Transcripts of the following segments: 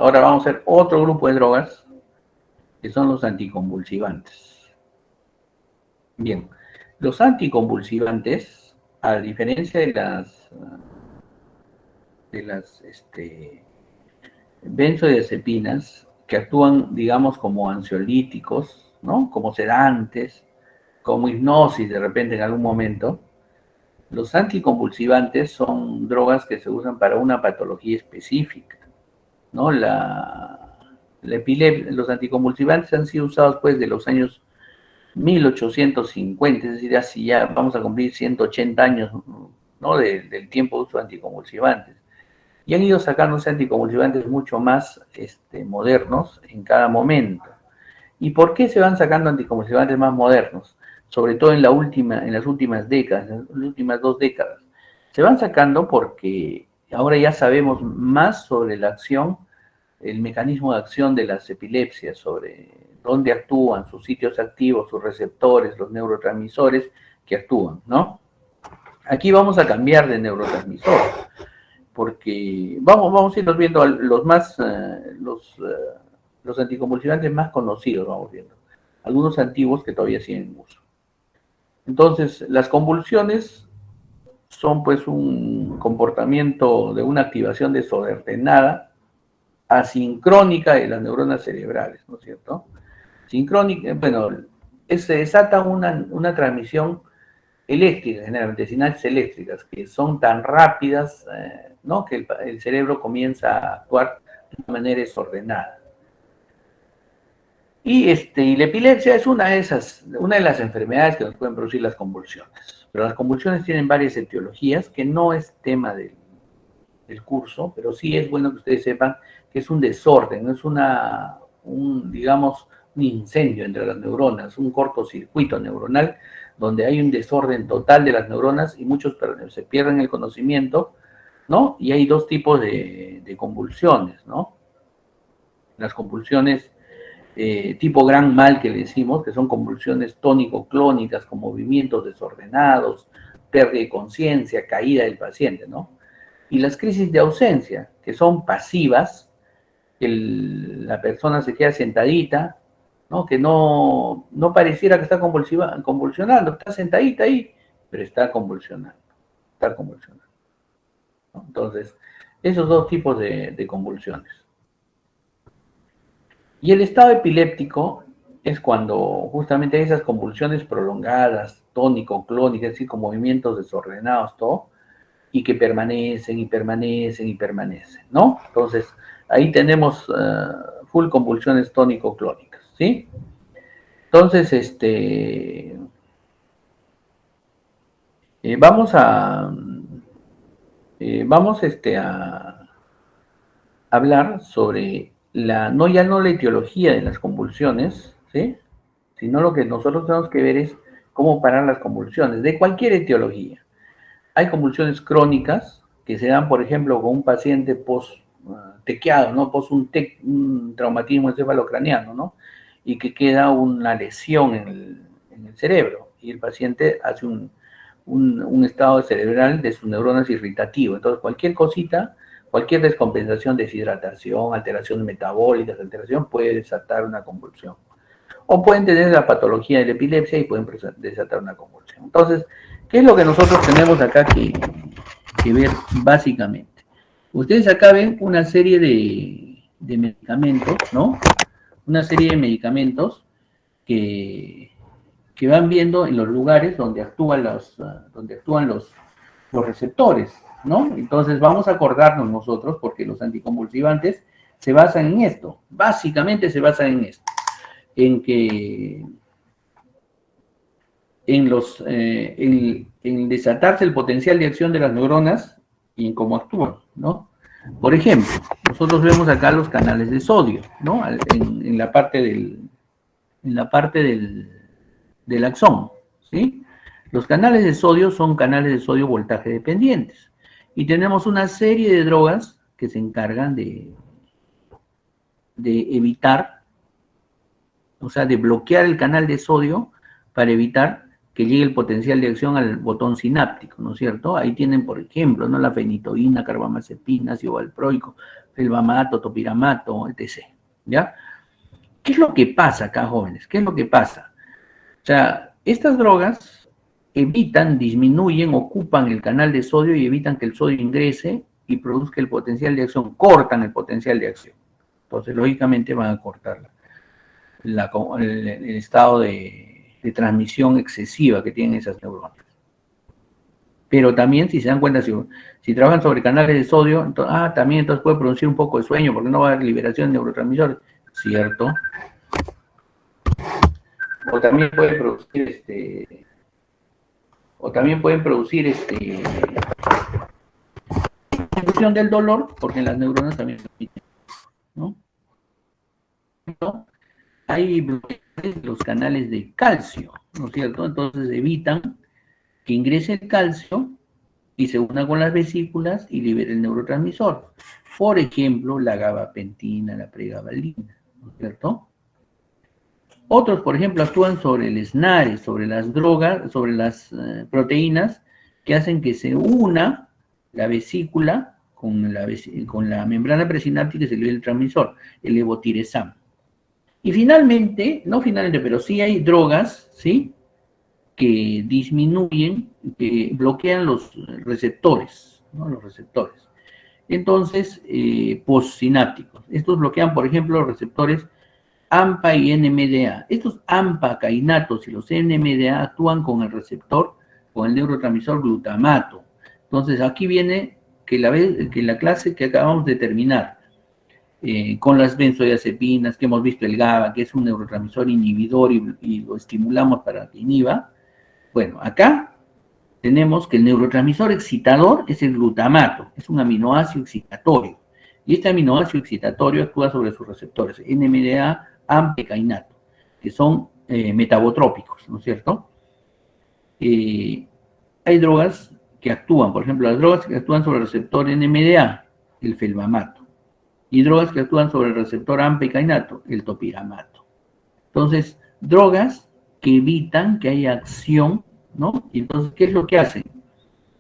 Ahora vamos a ver otro grupo de drogas que son los anticonvulsivantes. Bien, los anticonvulsivantes, a diferencia de las benzodiazepinas, que actúan, digamos, como ansiolíticos, ¿no? Como sedantes, como hipnosis de repente en algún momento. Los anticonvulsivantes son drogas que se usan para una patología específica, ¿no? Los anticonvulsivantes han sido usados pues de los años 1850, es decir, así ya vamos a cumplir 180 años, ¿no? Del tiempo de uso de anticonvulsivantes. Y han ido sacándose anticonvulsivantes mucho más modernos en cada momento. ¿Y por qué se van sacando anticonvulsivantes más modernos? Sobre todo en las últimas décadas, en las últimas 2 décadas. Se van sacando porque ahora ya sabemos más sobre la acción, el mecanismo de acción de las epilepsias, sobre dónde actúan, sus sitios activos, sus receptores, los neurotransmisores que actúan, ¿no? Aquí vamos a cambiar de neurotransmisor, porque vamos a irlos viendo los anticonvulsivantes más conocidos, vamos viendo. Algunos antiguos que todavía siguen en uso. Entonces, las convulsiones son pues un comportamiento de una activación desordenada, asincrónica de las neuronas cerebrales, ¿no es cierto? Sincrónica, bueno, se desata una transmisión eléctrica, generalmente sinapsis eléctricas, que son tan rápidas, ¿no? Que el cerebro comienza a actuar de una manera desordenada. Y la epilepsia es una de las enfermedades que nos pueden producir las convulsiones. Pero las convulsiones tienen varias etiologías, que no es tema del curso, pero sí es bueno que ustedes sepan que es un desorden, no es digamos, un incendio entre las neuronas, un cortocircuito neuronal, donde hay un desorden total de las neuronas y muchos se pierden el conocimiento, ¿no? Y hay dos tipos de convulsiones, ¿no? Las convulsiones tipo gran mal que le decimos, que son convulsiones tónico-clónicas con movimientos desordenados, pérdida de conciencia, caída del paciente, ¿no? Y las crisis de ausencia, que son pasivas, que la persona se queda sentadita, ¿no? Que no pareciera que está convulsionando, está sentadita ahí, pero está convulsionando, ¿no? Entonces, esos dos tipos de convulsiones. Y el estado epiléptico es cuando justamente hay esas convulsiones prolongadas, tónico-clónicas, es decir, con movimientos desordenados, todo, y que permanecen y permanecen y permanecen, ¿no? Entonces, ahí tenemos full convulsiones tónico-clónicas, ¿sí? Entonces, vamos a hablar sobre ya no la etiología de las convulsiones, ¿sí? Sino lo que nosotros tenemos que ver es cómo parar las convulsiones, de cualquier etiología. Hay convulsiones crónicas que se dan, por ejemplo, con un paciente post-tequeado, ¿no? Un traumatismo encefalocraniano, ¿no? Y que queda una lesión en el cerebro y el paciente hace un estado cerebral de sus neuronas irritativo. Entonces, cualquier cosita, cualquier descompensación, deshidratación, alteraciones metabólicas, alteración, puede desatar una convulsión. O pueden tener la patología de la epilepsia y pueden desatar una convulsión. Entonces, ¿qué es lo que nosotros tenemos acá que ver básicamente? Ustedes acá ven una serie de medicamentos, ¿no? Una serie de medicamentos que, que van viendo en los lugares donde actúan los receptores, ¿no? Entonces vamos a acordarnos nosotros, porque los anticonvulsivantes se basan en esto, básicamente se basan en esto, en que en desatarse el potencial de acción de las neuronas y en cómo actúan, ¿no? Por ejemplo, nosotros vemos acá los canales de sodio, ¿no? En la parte del axón, ¿sí? Los canales de sodio son canales de sodio voltaje dependientes. Y tenemos una serie de drogas que se encargan de evitar, o sea, de bloquear el canal de sodio para evitar que llegue el potencial de acción al botón sináptico, ¿no es cierto? Ahí tienen, por ejemplo, ¿no? La fenitoína, carbamazepina, ácido valproico, felbamato, topiramato, etc. ¿Ya? ¿Qué es lo que pasa acá, jóvenes? ¿Qué es lo que pasa? O sea, estas drogas evitan, disminuyen, ocupan el canal de sodio y evitan que el sodio ingrese y produzca el potencial de acción, cortan el potencial de acción. Entonces, lógicamente van a cortar el estado de transmisión excesiva que tienen esas neuronas. Pero también, si se dan cuenta, si trabajan sobre canales de sodio, también entonces puede producir un poco de sueño, porque no va a haber liberación de neurotransmisores, ¿cierto? O también pueden producir inducción del dolor, porque en las neuronas también, ¿no? Hay bloqueos de los canales de calcio, ¿no es cierto? Entonces evitan que ingrese el calcio y se una con las vesículas y libere el neurotransmisor. Por ejemplo, la gabapentina, la pregabalina, ¿no es cierto? Otros, por ejemplo, actúan sobre el SNARE, sobre las drogas, sobre las proteínas que hacen que se una la vesícula con la membrana presináptica y se libere el transmisor, el levotiresam. Y finalmente, no finalmente, pero sí hay drogas, ¿sí?, que disminuyen, que bloquean los receptores, ¿no? Los receptores. Entonces, postsinápticos. Estos bloquean, por ejemplo, los receptores AMPA y NMDA. Estos AMPA cainatos y los NMDA actúan con el receptor, con el neurotransmisor glutamato. Entonces, aquí viene que la clase que acabamos de terminar, con las benzodiazepinas, que hemos visto el GABA, que es un neurotransmisor inhibidor y lo estimulamos para que inhiba. Bueno, acá tenemos que el neurotransmisor excitador es el glutamato, es un aminoácido excitatorio. Y este aminoácido excitatorio actúa sobre sus receptores, NMDA, AMPA y cainato, que son metabotrópicos, ¿no es cierto? Hay drogas que actúan, por ejemplo, las drogas que actúan sobre el receptor NMDA, el felbamato, y drogas que actúan sobre el receptor AMPA y cainato, el topiramato. Entonces, drogas que evitan que haya acción, ¿no? Y entonces, ¿qué es lo que hacen?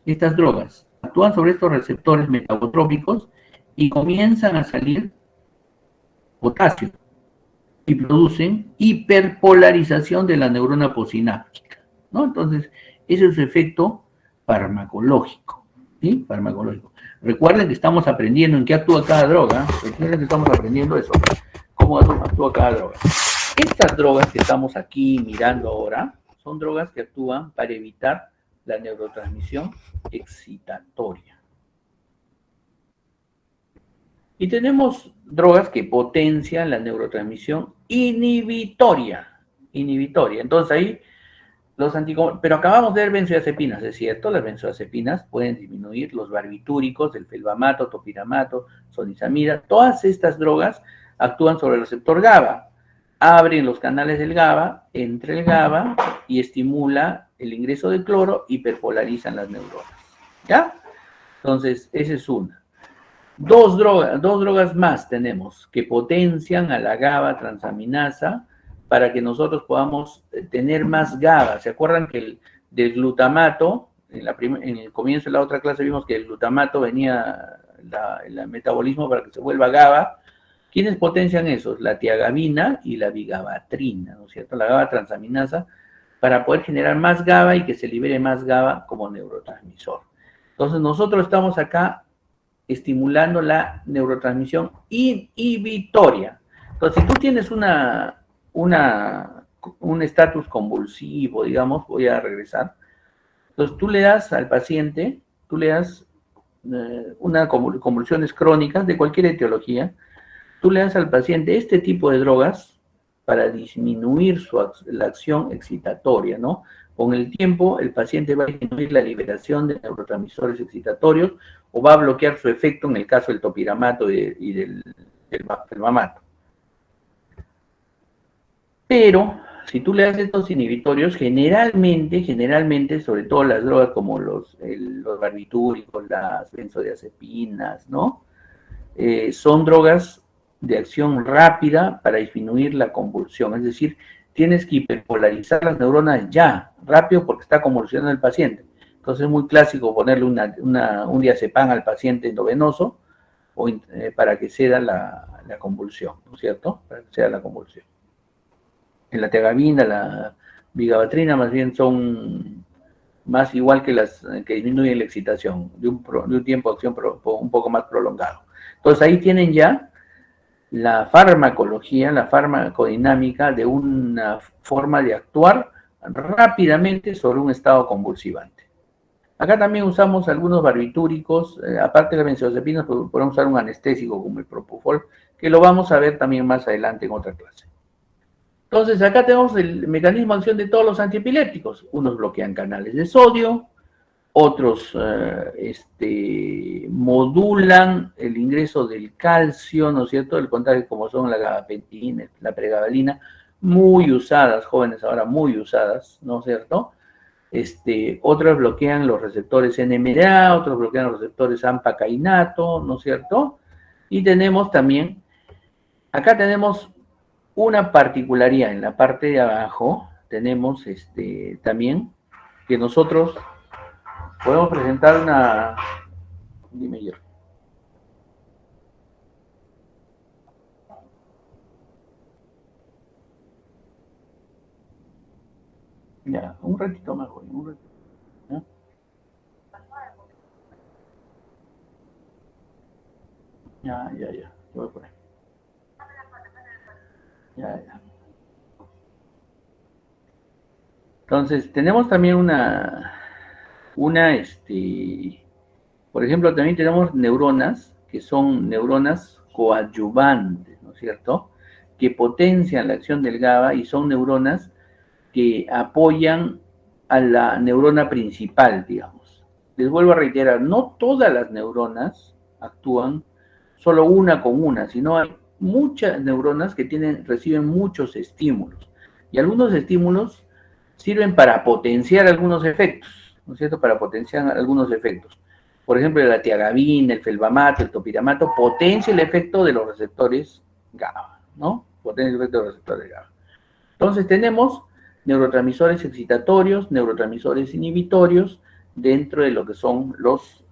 Estas drogas actúan sobre estos receptores metabotrópicos y comienzan a salir potasio y producen hiperpolarización de la neurona postsináptica, ¿no? Entonces, ese es su efecto farmacológico, ¿sí? Farmacológico. Recuerden que estamos aprendiendo en qué actúa cada droga, recuerden que estamos aprendiendo eso, cómo actúa cada droga. Estas drogas que estamos aquí mirando ahora son drogas que actúan para evitar la neurotransmisión excitatoria. Y tenemos drogas que potencian la neurotransmisión inhibitoria. Entonces ahí pero acabamos de ver benzodiazepinas, es cierto, las benzodiazepinas pueden disminuir los barbitúricos, el felbamato, topiramato, sonizamida. Todas estas drogas actúan sobre el receptor GABA, abren los canales del GABA, entra el GABA y estimula el ingreso de cloro, hiperpolarizan las neuronas. ¿Ya? Entonces, esa es una. Dos drogas más tenemos que potencian a la GABA transaminasa para que nosotros podamos tener más GABA. ¿Se acuerdan que del glutamato, en el comienzo de la otra clase vimos que el glutamato venía el metabolismo para que se vuelva GABA? ¿Quiénes potencian esos? La tiagabina y la vigabatrina, ¿no es cierto? La GABA transaminasa, para poder generar más GABA y que se libere más GABA como neurotransmisor. Entonces nosotros estamos acá estimulando la neurotransmisión inhibitoria. Entonces, si tú tienes un estatus convulsivo, digamos, voy a regresar, entonces tú le das al paciente, convulsiones crónicas de cualquier etiología, tú le das al paciente este tipo de drogas para disminuir la acción excitatoria, ¿no? Con el tiempo, el paciente va a disminuir la liberación de neurotransmisores excitatorios o va a bloquear su efecto en el caso del topiramato y del felbamato. Pero, si tú le das estos inhibitorios, generalmente, sobre todo las drogas como los barbitúricos, las benzodiazepinas, ¿no? Son drogas de acción rápida para disminuir la convulsión, es decir, tienes que hiperpolarizar las neuronas ya, rápido, porque está convulsionando el paciente. Entonces es muy clásico ponerle un diazepam al paciente endovenoso para que ceda la convulsión, ¿no es cierto? Para que ceda la convulsión. En la tegavina, la vigabatrina más bien son más igual que las que disminuyen la excitación de un tiempo de acción un poco más prolongado. Entonces ahí tienen ya la farmacología, la farmacodinámica de una forma de actuar rápidamente sobre un estado convulsivante. Acá también usamos algunos barbitúricos, aparte de benzodiazepinas, podemos usar un anestésico como el propofol, que lo vamos a ver también más adelante en otra clase. Entonces, acá tenemos el mecanismo de acción de todos los antiepilépticos. Unos bloquean canales de sodio, otros modulan el ingreso del calcio, ¿no es cierto?, el contagio, como son la gabapentina, la pregabalina, muy usadas, jóvenes ahora muy usadas, ¿no es cierto? Otros bloquean los receptores NMDA, otros bloquean los receptores AMPA-cainato, ¿no es cierto? Y tenemos también, acá tenemos una particularidad en la parte de abajo, tenemos también que nosotros podemos presentar una... Dime yo. Ya, un ratito más, joven, un ratito. ¿Ya? Ya. Yo voy por ahí. Ya. Entonces, tenemos también por ejemplo, también tenemos neuronas, que son neuronas coadyuvantes, ¿no es cierto? Que potencian la acción del GABA y son neuronas que apoyan a la neurona principal, digamos. Les vuelvo a reiterar, no todas las neuronas actúan solo una con una, sino hay muchas neuronas que reciben muchos estímulos. Y algunos estímulos sirven para potenciar algunos efectos, ¿no es cierto? Para potenciar algunos efectos. Por ejemplo, la tiagabina, el felbamato, el topiramato, potencia el efecto de los receptores GABA, ¿no? Potencia el efecto de los receptores GABA. Entonces tenemos neurotransmisores excitatorios, neurotransmisores inhibitorios, dentro de lo que son los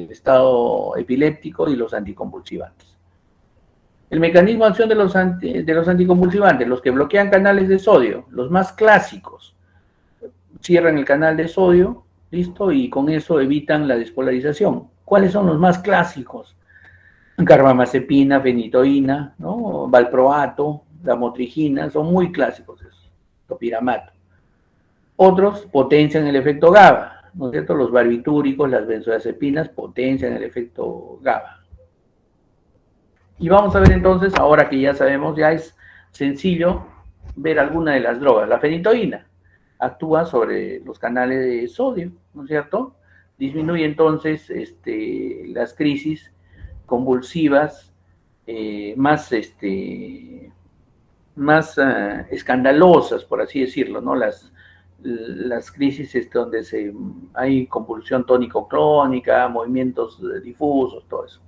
estado epiléptico y los anticonvulsivantes. El mecanismo de acción de los anticonvulsivantes, los que bloquean canales de sodio, los más clásicos, cierran el canal de sodio, listo, y con eso evitan la despolarización. ¿Cuáles son los más clásicos? Carbamazepina, fenitoína, ¿no? Valproato, la motrigina, son muy clásicos esos, topiramato. Otros potencian el efecto GABA, ¿no es cierto? Los barbitúricos, las benzodiazepinas potencian el efecto GABA. Y vamos a ver entonces, ahora que ya sabemos, ya es sencillo ver alguna de las drogas. La fenitoína actúa sobre los canales de sodio, ¿no es cierto? Disminuye entonces las crisis convulsivas más escandalosas, por así decirlo, ¿no? Las crisis donde hay convulsión tónico-clónica, movimientos difusos, todo eso.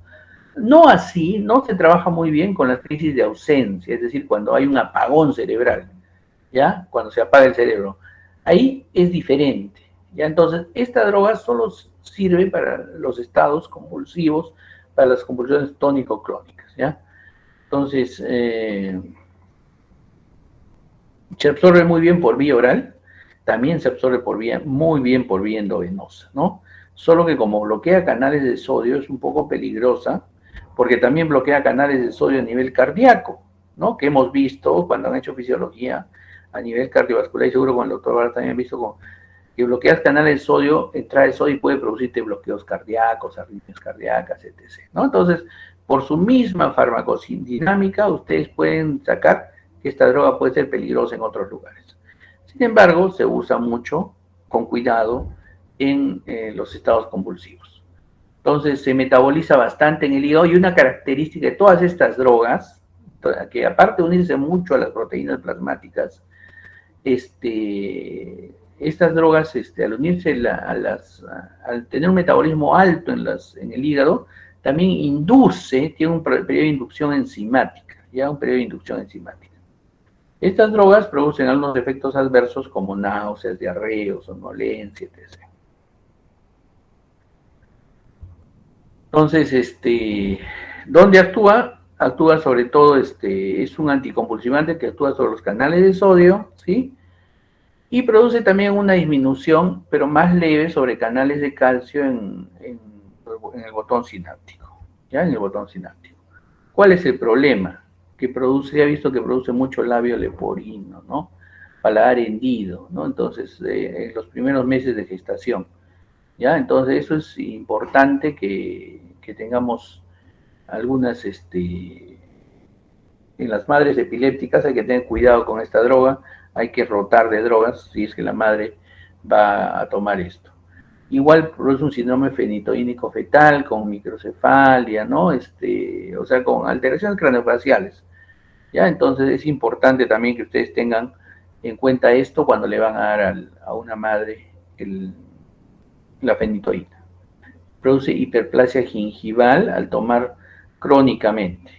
No así, no se trabaja muy bien con las crisis de ausencia, es decir, cuando hay un apagón cerebral, ¿ya? Cuando se apaga el cerebro. Ahí es diferente, ¿ya? Entonces, esta droga solo sirve para los estados convulsivos, para las convulsiones tónico-clónicas, ¿ya? Entonces, se absorbe muy bien por vía oral, también se absorbe muy bien por vía endovenosa, ¿no? Solo que como bloquea canales de sodio es un poco peligrosa, porque también bloquea canales de sodio a nivel cardíaco, ¿no? Que hemos visto cuando han hecho fisiología a nivel cardiovascular, y seguro con el doctor Vara también han visto que bloqueas canales de sodio, trae sodio y puede producirte bloqueos cardíacos, arritmias cardíacas, etc., ¿no? Entonces, por su misma farmacodinámica, ustedes pueden sacar que esta droga puede ser peligrosa en otros lugares. Sin embargo, se usa mucho, con cuidado, en los estados convulsivos. Entonces, se metaboliza bastante en el hígado, y una característica de todas estas drogas, que aparte de unirse mucho a las proteínas plasmáticas, estas drogas, al unirse al tener un metabolismo alto en el hígado, también tiene un periodo de inducción enzimática, ya un periodo de inducción enzimática. Estas drogas producen algunos efectos adversos como náuseas, diarrea, somnolencia, etc. Entonces, ¿dónde actúa? Actúa sobre todo, es un anticonvulsivante que actúa sobre los canales de sodio, ¿sí? Y produce también una disminución, pero más leve, sobre canales de calcio en el botón sináptico, ¿ya? En el botón sináptico. ¿Cuál es el problema? Que produce, se ha visto que produce mucho labio leporino, ¿no? Paladar hendido, ¿no? Entonces, en los primeros meses de gestación, ¿ya? Entonces, eso es importante que tengamos algunas, en las madres epilépticas hay que tener cuidado con esta droga, hay que rotar de drogas si es que la madre va a tomar esto. Igual produce un síndrome fenitoínico fetal con microcefalia, ¿no? O sea, con alteraciones craneofaciales. ¿Ya? Entonces es importante también que ustedes tengan en cuenta esto cuando le van a dar a una madre la fenitoína. Produce hiperplasia gingival al tomar crónicamente,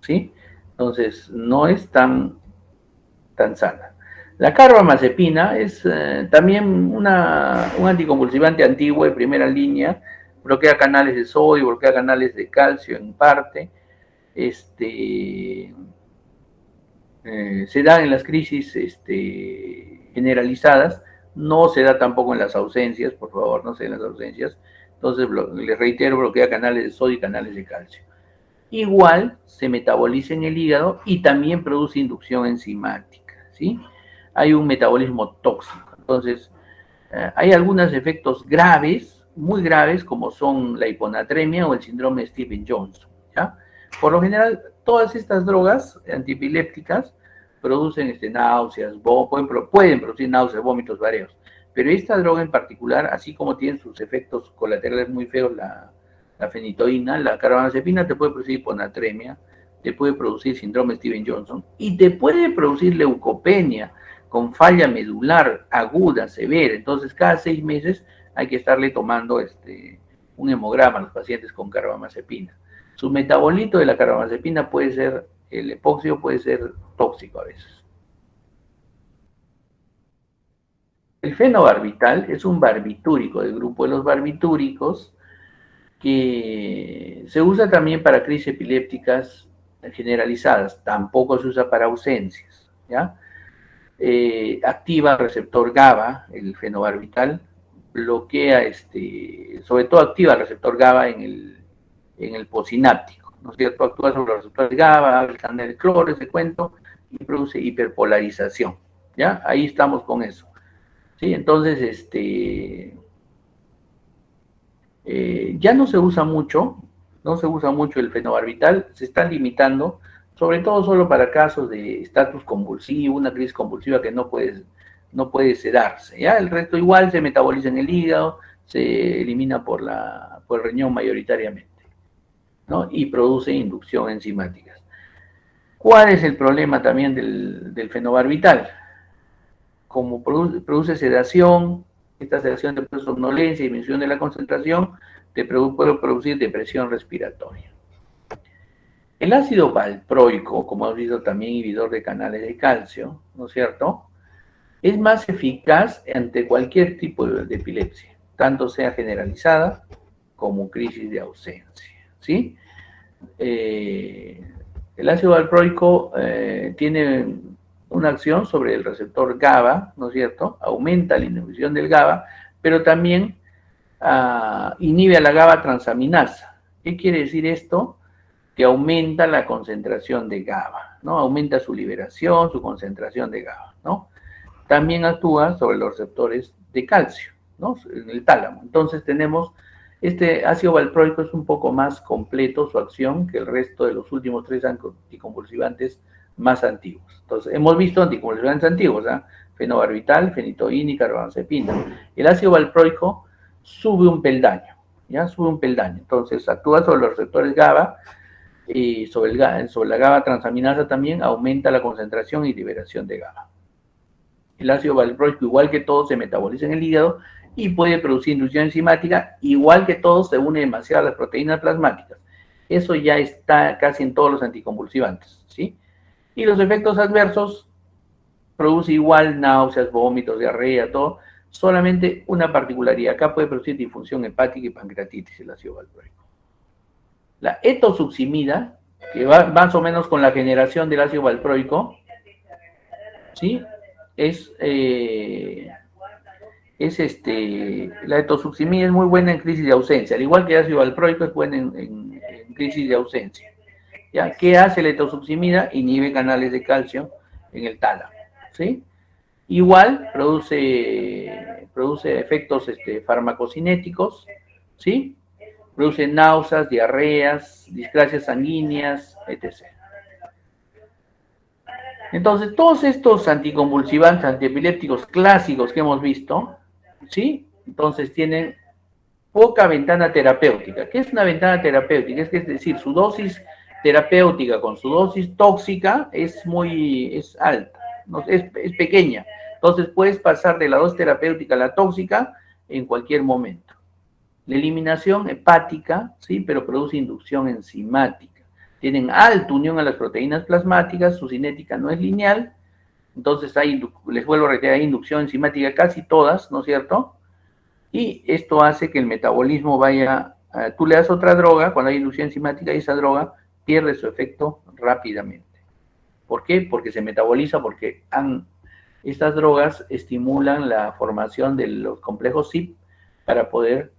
¿sí? Entonces no es tan sana. La carbamazepina es también un anticonvulsivante antiguo de primera línea, bloquea canales de sodio, bloquea canales de calcio en parte, se da en las crisis generalizadas, no se da tampoco en las ausencias, por favor, no se da en las ausencias. Entonces, les reitero, bloquea canales de sodio y canales de calcio. Igual se metaboliza en el hígado y también produce inducción enzimática, ¿sí? Hay un metabolismo tóxico. Entonces, hay algunos efectos graves, muy graves, como son la hiponatremia o el síndrome de Stevens-Johnson, ¿ya? Por lo general, todas estas drogas antipilépticas producen náuseas, pueden producir náuseas, vómitos, mareos. Pero esta droga en particular, así como tiene sus efectos colaterales muy feos, la fenitoína, la carbamazepina, te puede producir hiponatremia, te puede producir síndrome Stevens-Johnson y te puede producir leucopenia con falla medular aguda, severa. Entonces, cada 6 meses hay que estarle tomando un hemograma a los pacientes con carbamazepina. Su metabolito de la carbamazepina puede ser, el epoxio puede ser tóxico a veces. El fenobarbital es un barbitúrico del grupo de los barbitúricos que se usa también para crisis epilépticas generalizadas, tampoco se usa para ausencias, ¿ya? Activa el receptor GABA, el fenobarbital, bloquea, sobre todo activa el receptor GABA en el postsináptico, ¿no es cierto? Actúa sobre los receptores GABA, el canal de cloro, ese cuento, y produce hiperpolarización, ¿ya? Ahí estamos con eso, ¿sí? Entonces, ya no se usa mucho, no se usa mucho el fenobarbital, se está limitando, sobre todo solo para casos de estatus convulsivo, una crisis convulsiva que no puede sedarse, ¿ya? El resto igual se metaboliza en el hígado, se elimina por el riñón mayoritariamente, ¿no? Y produce inducción enzimática. ¿Cuál es el problema también del fenobarbital? Como produce sedación, esta sedación de somnolencia y disminución de la concentración, puede producir depresión respiratoria. El ácido valproico, como hemos visto también inhibidor de canales de calcio, ¿no es cierto?, es más eficaz ante cualquier tipo de epilepsia, tanto sea generalizada como crisis de ausencia, ¿sí? El ácido valproico tiene una acción sobre el receptor GABA, ¿no es cierto? Aumenta la inhibición del GABA, pero también inhibe a la GABA transaminasa. ¿Qué quiere decir esto? Que aumenta la concentración de GABA, ¿no? Aumenta su liberación, su concentración de GABA, ¿no? También actúa sobre los receptores de calcio, ¿no? En el tálamo. Entonces tenemos, este ácido valproico es un poco más completo su acción que el resto de los últimos 3 anticonvulsivantes más antiguos. Entonces, hemos visto anticonvulsivantes antiguos, ¿eh? Fenobarbital, fenitoína y carbamazepina. El ácido valproico sube un peldaño, ¿ya? Sube un peldaño. Entonces, actúa sobre los receptores GABA y sobre la GABA transaminasa también aumenta la concentración y liberación de GABA. El ácido valproico, igual que todo, se metaboliza en el hígado y puede producir inducción enzimática, igual que todo, se une demasiado a las proteínas plasmáticas. Eso ya está casi en todos los anticonvulsivantes, ¿sí? Y los efectos adversos produce igual náuseas, vómitos, diarrea, todo. Solamente una particularidad. Acá puede producir disfunción hepática y pancreatitis el ácido valproico. La etosuximida, que va más o menos con la generación del ácido valproico, ¿sí? La etosuximida es muy buena en crisis de ausencia, al igual que el ácido valproico es buena en crisis de ausencia. ¿Ya? ¿Qué hace la etosuximida? Inhibe canales de calcio en el tálamo, ¿sí? Igual produce efectos farmacocinéticos, ¿sí? Produce náuseas, diarreas, displasias sanguíneas, etc. Entonces, todos estos anticonvulsivantes, antiepilépticos clásicos que hemos visto, ¿sí? Entonces tienen poca ventana terapéutica. ¿Qué es una ventana terapéutica? Es decir, su dosis terapéutica con su dosis tóxica es alta, no, es pequeña. Entonces puedes pasar de la dosis terapéutica a la tóxica en cualquier momento. La eliminación hepática, sí, pero produce inducción enzimática. Tienen alta unión a las proteínas plasmáticas, su cinética no es lineal, entonces les vuelvo a reiterar, hay inducción enzimática casi todas, ¿no es cierto? Y esto hace que el metabolismo vaya, tú le das otra droga, cuando hay inducción enzimática y esa droga pierde su efecto rápidamente. ¿Por qué? Porque se metaboliza, porque estas drogas estimulan la formación de los complejos CYP para poder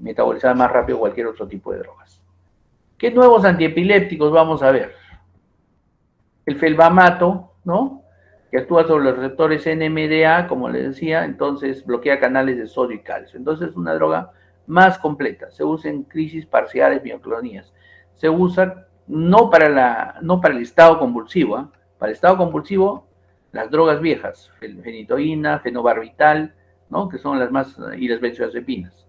metabolizar más rápido cualquier otro tipo de drogas. ¿Qué nuevos antiepilépticos vamos a ver? El felbamato, ¿no? Que actúa sobre los receptores NMDA, como les decía, entonces bloquea canales de sodio y calcio. Entonces es una droga más completa. Se usa en crisis parciales mioclonías. Se usa no para el estado convulsivo. ¿eh? Para el estado convulsivo, las drogas viejas, fenitoína, fenobarbital, ¿no? Que son las más, y las benzodiazepinas.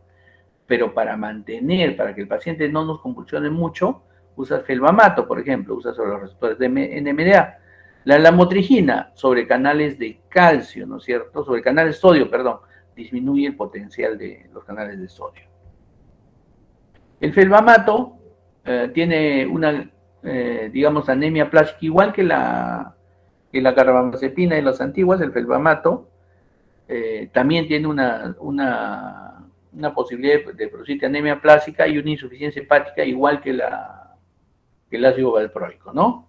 Pero para que el paciente no nos convulsione mucho, usa felbamato, por ejemplo, usa sobre los receptores de NMDA. La lamotrigina sobre canales de calcio, ¿no es cierto? Sobre canales de sodio, perdón, disminuye el potencial de los canales de sodio. El felbamato tiene una, digamos, anemia plástica, igual que la carbamazepina y las antiguas, el felbamato también tiene una posibilidad de producir anemia plástica y una insuficiencia hepática, igual que el ácido valproico, ¿no?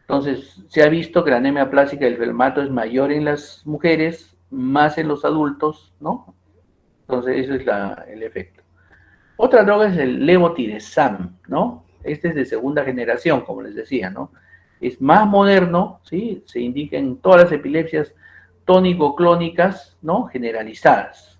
Entonces, se ha visto que la anemia plástica del felbamato es mayor en las mujeres, más en los adultos, ¿no? Entonces, eso es el efecto. Otra droga es el levotiresam, ¿no? Este es de segunda generación, como les decía, ¿no? Es más moderno, ¿sí? Se indica en todas las epilepsias tónico-clónicas, ¿no? Generalizadas.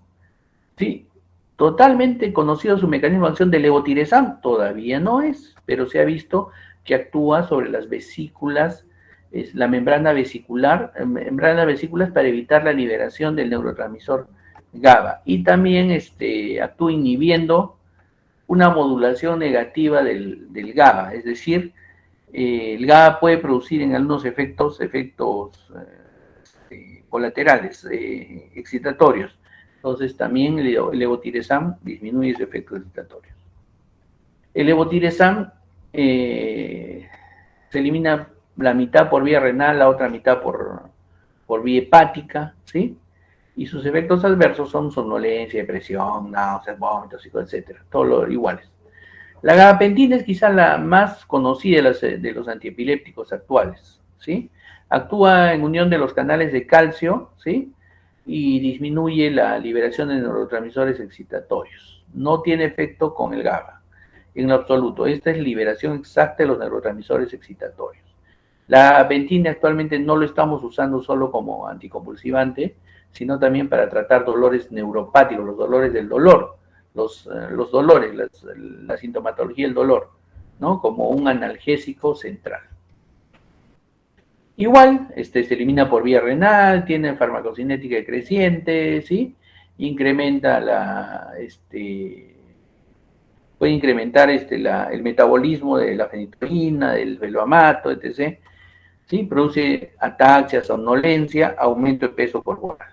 Sí, totalmente conocido su mecanismo de acción del levotiresam, todavía no es, pero se ha visto que actúa sobre las vesículas, es la membrana vesicular para evitar la liberación del neurotransmisor GABA y también actúa inhibiendo una modulación negativa del GABA, es decir, el GABA puede producir en algunos efectos colaterales, excitatorios. Entonces también el levotiresam disminuye sus efectos excitatorios. El levotiresam se elimina la mitad por vía renal, la otra mitad por vía hepática, ¿sí? Y sus efectos adversos son somnolencia, depresión, náuseas, vómitos, etc. Todos iguales. La gabapentina es quizá la más conocida de los antiepilépticos actuales, ¿sí? Actúa en unión de los canales de calcio, ¿sí? Y disminuye la liberación de neurotransmisores excitatorios. No tiene efecto con el GABA, en lo absoluto. Esta es liberación exacta de los neurotransmisores excitatorios. La gabapentina actualmente no lo estamos usando solo como anticonvulsivante, sino también para tratar dolores neuropáticos, los dolores del dolor, los dolores, la sintomatología del dolor, ¿no? Como un analgésico central. Igual, se elimina por vía renal, tiene farmacocinética creciente, ¿sí? Incrementa puede incrementar el metabolismo de la fenitoína, del felbamato, etc. ¿Sí? Produce ataxia, somnolencia, aumento de peso corporal.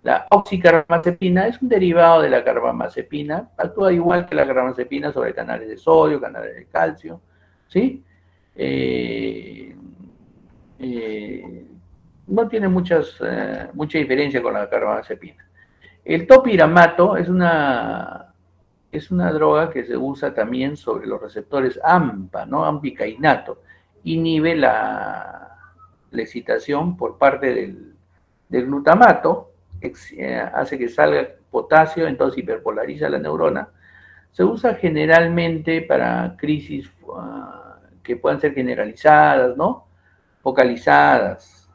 La oxicarbamazepina es un derivado de la carbamazepina, actúa igual que la carbamazepina sobre canales de sodio, canales de calcio, ¿sí? eh, no tiene mucha diferencia con la carbamazepina. El topiramato es una droga que se usa también sobre los receptores AMPA, ¿no? Ampicainato. Inhibe la excitación por parte del glutamato, hace que salga potasio, entonces hiperpolariza la neurona. Se usa generalmente para crisis que puedan ser generalizadas, ¿no? Focalizadas.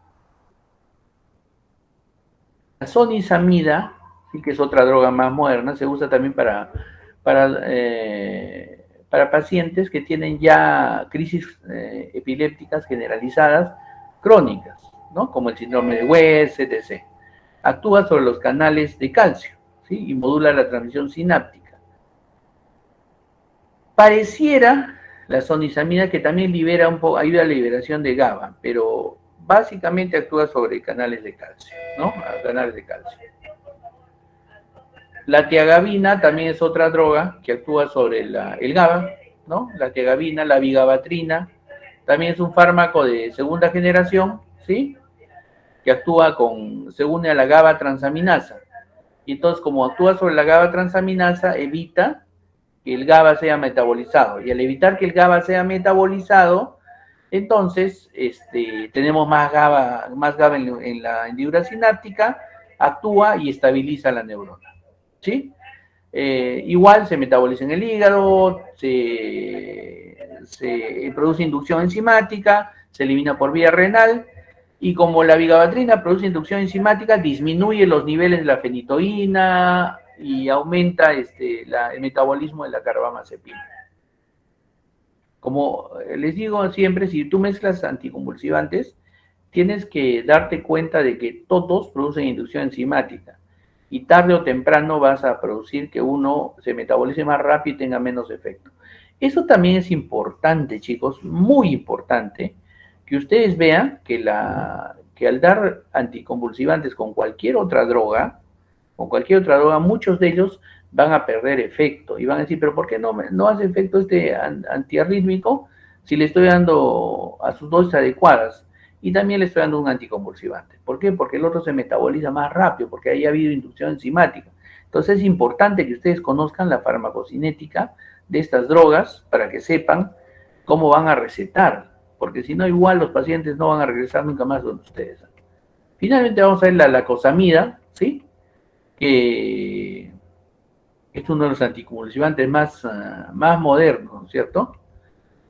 La sonizamida, sí que es otra droga más moderna, se usa también para pacientes que tienen ya crisis epilépticas generalizadas crónicas, ¿no? Como el síndrome de West, etc. Actúa sobre los canales de calcio, ¿sí? Y modula la transmisión sináptica. Pareciera la sonizamida que también libera un poco, ayuda a la liberación de GABA, pero básicamente actúa sobre canales de calcio, ¿no? Canales de calcio. La tiagabina también es otra droga que actúa sobre el GABA, ¿no? La tiagabina, la vigabatrina, también es un fármaco de segunda generación, ¿sí? Que se une a la GABA transaminasa. Y entonces, como actúa sobre la GABA transaminasa, evita que el GABA sea metabolizado. Y al evitar que el GABA sea metabolizado, entonces tenemos más GABA en la hendidura sináptica, actúa y estabiliza la neurona. ¿Sí? Igual se metaboliza en el hígado, se produce inducción enzimática, se elimina por vía renal, y como la vigabatrina produce inducción enzimática, disminuye los niveles de la fenitoína y aumenta el metabolismo de la carbamazepina. Como les digo siempre, si tú mezclas anticonvulsivantes, tienes que darte cuenta de que todos producen inducción enzimática y tarde o temprano vas a producir que uno se metabolice más rápido y tenga menos efecto. Eso también es importante, chicos, muy importante, que ustedes vean que al dar anticonvulsivantes con cualquier otra droga, muchos de ellos van a perder efecto y van a decir, pero ¿por qué no hace efecto este antiarrítmico si le estoy dando a sus dosis adecuadas? Y también le estoy dando un anticonvulsivante. ¿Por qué? Porque el otro se metaboliza más rápido, porque ahí ha habido inducción enzimática. Entonces es importante que ustedes conozcan la farmacocinética de estas drogas para que sepan cómo van a recetar, porque si no, igual los pacientes no van a regresar nunca más donde ustedes. Finalmente vamos a ver la lacosamida, ¿sí? Que es uno de los anticonvulsivantes más modernos, ¿cierto?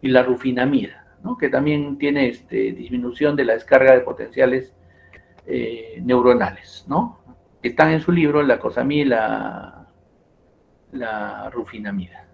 Y la rufinamida, ¿no? Que también tiene disminución de la descarga de potenciales neuronales, ¿no? Están en su libro la cosamida y la rufinamida.